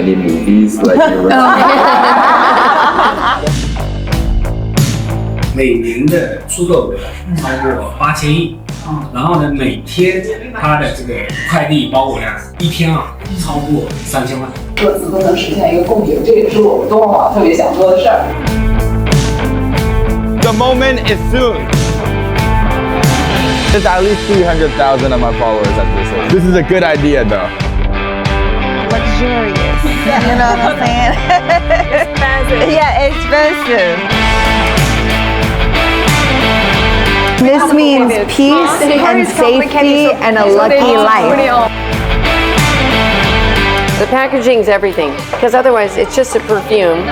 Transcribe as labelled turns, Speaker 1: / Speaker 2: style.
Speaker 1: any movies like you're
Speaker 2: 每年的出购额超过8000亿，然后呢，每天它的这个快递包裹量一天超过3000万，
Speaker 3: 各自都能实现一个共赢，这也是我们东方网特别想做的事儿。
Speaker 4: The moment is soon. There's at least 300,000 of my followers at this age. This is a good idea though.
Speaker 5: Luxurious. You know what I'm saying? Expensive. Yeah, expensive. This means peace and safety and a lucky life.
Speaker 6: The packaging's everything, because otherwise it's just a perfume.